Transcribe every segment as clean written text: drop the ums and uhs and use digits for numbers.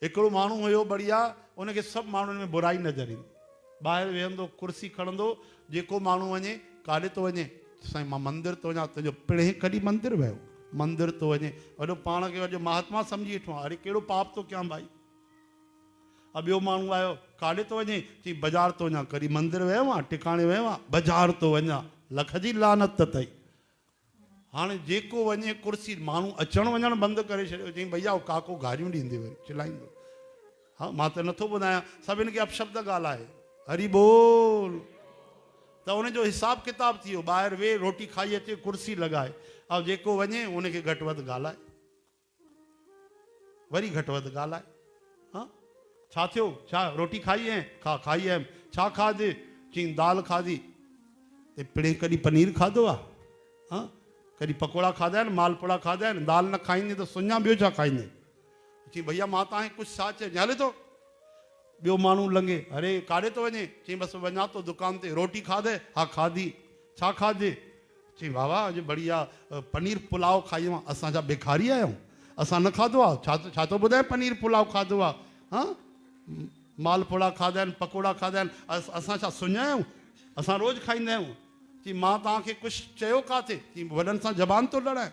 हिकिड़ो माण्हू हुयो बढ़िया, उनखे सभु माण्हुनि में बुराई नज़र ईंदी, ॿाहिरि वेहंदो कुर्सी खणंदो, जेको माण्हू वञे काॾे थो वञे, साईं मां मंदिर थो वञा, तुंहिंजो पिणे कॾहिं मंदिर वियो, मंदिर थो वञे, वॾो पाण खे वॾो महात्मा सम्झी वेठो आहे, अरे कहिड़ो पाप थो कयां भाई। ॿियो माण्हू आयो, काॾे थो वञे, चई बाज़ारि थो वञा, कॾहिं मंदिर वियो आहे, टिकाणे वियो आहे, बाज़ारि थो वञा, लख जी लानत अथई। हाणे जेको वञे कुर्सी, माण्हू अचणु वञणु बंदि करे छॾियो, चई भैया उहो काको गारियूं ॾींदे वरी चिलाईंदो। हा मां त नथो ॿुधायां, सभिनि खे अपशब्द ॻाल्हाए, हरी बोल, त उनजो हिसाबु किताबु थी वियो, ॿाहिरि वेह रोटी खाई अचे कुर्सी लॻाए, ऐं जेको वञे उनखे घटि वधि ॻाल्हाए, वरी घटि वधि ॻाल्हाए। हा छा थियो, छा रोटी खाई आहीं, खाई आयमि, छा खाधे, चई दाल खाधी, ते पिणे कॾहिं पनीर खाधो आहे, हा कॾहिं पकोड़ा खाधा आहिनि, मालपुड़ा खाधा आहिनि, दाल न खाईंदे त सुञा ॿियो छा खाईंदे, चई भैया मां तव्हांखे कुझु छा चए, हले थो। ॿियो माण्हू लंघे, अरे काॾे थो वञे, चई बसि वञा थो दुकान ते, रोटी खाधे, हा खाधी, छा खाधे, चई वाह वाह अॼु बढ़िया पनीर पुलाव खाई मां, असां छा भिखारी आहियूं, असां न खाधो आहे, छा थो ॿुधाए पनीर पुलाव खाधो आहे, हा मालपुड़ा खाधा आहिनि, पकोड़ा खाधा आहिनि, असां छा सुञा आहियूं, असां रोज़ु खाईंदा आहियूं। चई मां तव्हांखे कुझु चयो काथे, चई वॾनि सां ज़बान थो लड़ाए।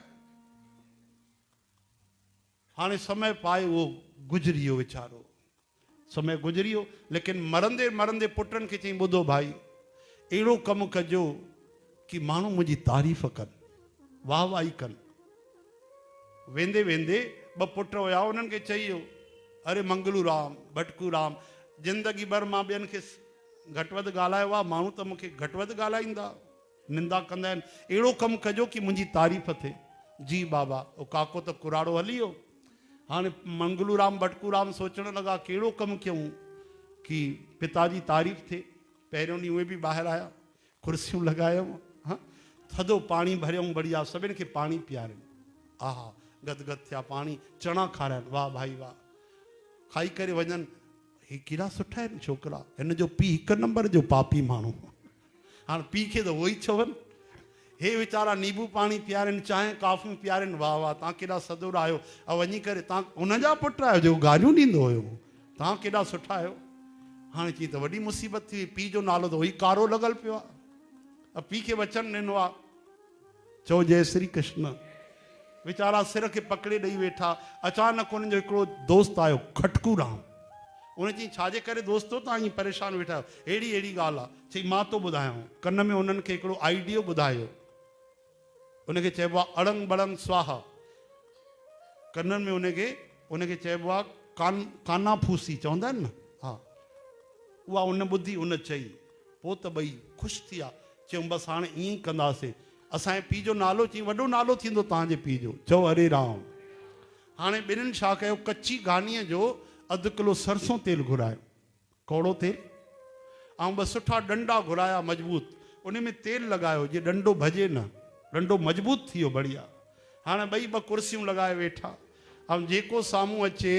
हाणे समय पाए उहो गुज़री वियो वीचारो, समय गुज़री वियो, लेकिन मरंदे मरंदे पुटनि खे चई ॿुधो भाई, अहिड़ो कमु कजो कि माण्हू मुंहिंजी तारीफ़ कनि, वाह वाही कनि। वेंदे वेंदे ॿ पुट हुया, उन्हनि खे चई वियो, अरे मंगलू राम भटकू राम, ज़िंदगी भर मां ॿियनि खे घटि वधि ॻाल्हायो आहे, माण्हू त मूंखे घटि वधि ॻाल्हाईंदा, निंदा कंदा आहिनि, अहिड़ो कमु कजो कि मुंहिंजी तारीफ़ थिए। जी बाबा, उहो काको त कुराड़ो हली वियो। हाणे मंगलू राम भटकू राम सोचण लॻा कहिड़ो कमु कयूं कि पिता जी तारीफ़ थिए। पहिरियों ॾींहुं उहे बि ॿाहिरि आया, कुर्सियूं लॻायूं, हा थधो पाणी भरियऊं, बढ़िया सभिनि खे पाणी पीआरियो, आहा गदगद थिया, पाणी चणा खाराइनि, वाह भाई वाह, खाई करे वञनि, ही केॾा सुठा आहिनि छोकिरा, हिन जो पीउ हिकु नंबर जो पापी माण्हू, हाणे पीउ खे त उहो ई चवनि, हे वीचारा नींबू पाणी पीआरिनि, चांहि काफ़ियूं पीआरिनि, वाह वाह तव्हां केॾा सदुर आहियो, ऐं वञी करे तव्हां हुनजा पुट आहियो जेको गारियूं ॾींदो हुयो, तव्हां केॾा सुठा आहियो। हाणे चई त वॾी मुसीबत थी, पीउ जो नालो त उहो ई कारो लॻल पियो आहे, पीउ खे वचन ॾिनो आहे, चओ जय श्री कृष्ण। वीचारा सिर खे पकड़े ॾेई वेठा, अचानक उन्हनि जो हिकिड़ो दोस्त आयो, खटकू राम, उन चई छाजे करे दोस्तो तव्हां ईअं परेशान वेठा आहियो, अहिड़ी ॻाल्हि आहे, चई मां थो ॿुधायां, कन में उन्हनि खे हिकिड़ो आइडियो ॿुधायो, उनखे चइबो आहे अड़ंग बड़ंग स्वाहा, कननि में उनखे चइबो आहे काना फूसी चवंदा आहिनि न, हा उहा उन ॿुधी, उन चई, पोइ त ॿई ख़ुशि थी विया, चयूं बसि हाणे ईअं ई कंदासीं, असांजे पीउ जो नालो, चई वॾो नालो थींदो तव्हांजे पीउ जो, चओ हरे राम। हाणे ॿिन्हिनि छा कयो, कची घानीअ जो अधु किलो सरसों तेल घुरायो, कौड़ो तेल, ऐं ॿ सुठा डंडा घुराया मज़बूत, उन में तेल लॻायो जीअं डंडो भॼे न, डंडो मज़बूत थी वियो बढ़िया। हाणे ॿई ॿ कुर्सियूं लॻाए वेठा, ऐं जेको साम्हूं अचे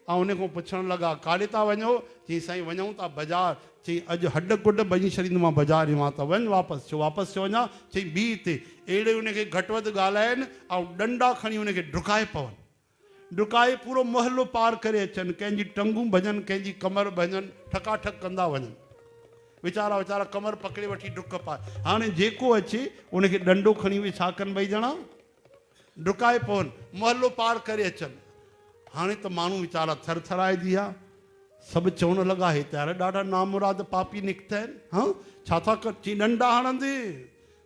ऐं उन खां पुछणु लॻा काॾे था वञो, चई साईं वञूं था बाज़ारि, चई अॼु हॾ कुॾ भॼी छॾींदोमांइ बाज़ारि मां, त वञ वापसि, छो वापसि छो वञा, चई ॿी हिते, अहिड़े उनखे घटि वधि ॻाल्हाइनि ऐं डंडा खणी उनखे डुकाए पवनि, डुकाए पूरो मोहल्लो पार करे अचनि, कंहिंजी टंगूं भॼनि, कंहिंजी कमर भॼनि, ठकाठक कंदा वञनि, वीचारा कमर पकड़े वठी डुक पाए। हाणे जेको अचे उनखे डंडो खणी उहे छा कनि, ॿई ॼणा डुकाए पवनि, मोहल्लो पार करे अचनि। हाणे त माण्हू वीचारा थरथराइजी विया, सभु चवणु लॻा हे त यार ॾाढा नामुराद पापी निकिता आहिनि, हा छा था कर, चई डंडा हणंदे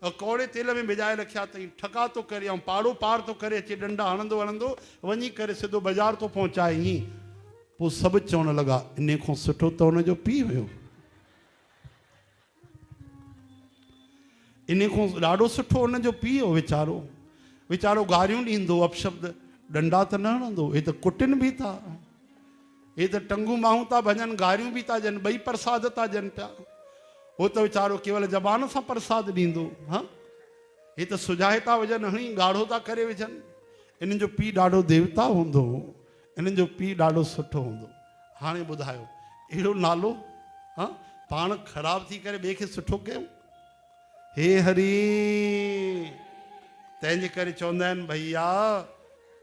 कौड़े तेल में भिॼाए रखिया अथई, ठका थो करे ऐं पाड़ो पार थो करे अचे, डंडा हणंदो हणंदो वञी करे सिधो बाज़ारि थो पहुचाए ईअं। पोइ सभु चवणु लॻा इन खां सुठो त हुनजो पीउ हुयो, इन खां ॾाढो सुठो हुनजो पीउ हो, वीचारो गारियूं ॾींदो, अपशब्द, डंडा त न हणंदो, हे त कुटिन बि था, हे त टंगू माण्हू था भॼनि, गारियूं बि था ॾियनि, ॿई प्रसाद था ॾियनि पिया, हो त वीचारो केवल ज़बान सां प्रसाद ॾींदो, हा हे त सुझाए था विझनि, हणी ॻाढ़ो था करे विझनि। इन्हनि जो पीउ ॾाढो देवता हूंदो, इन्हनि जो पीउ ॾाढो सुठो हूंदो। हाणे ॿुधायो अहिड़ो नालो, हा पाण ख़राबु थी करे ॿिए खे सुठो कयूं, हे हरी। तंहिंजे करे चवंदा आहिनि भैया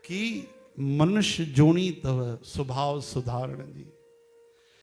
कि मनुष्य जोणी अथव स्वभाव सुधारण जी।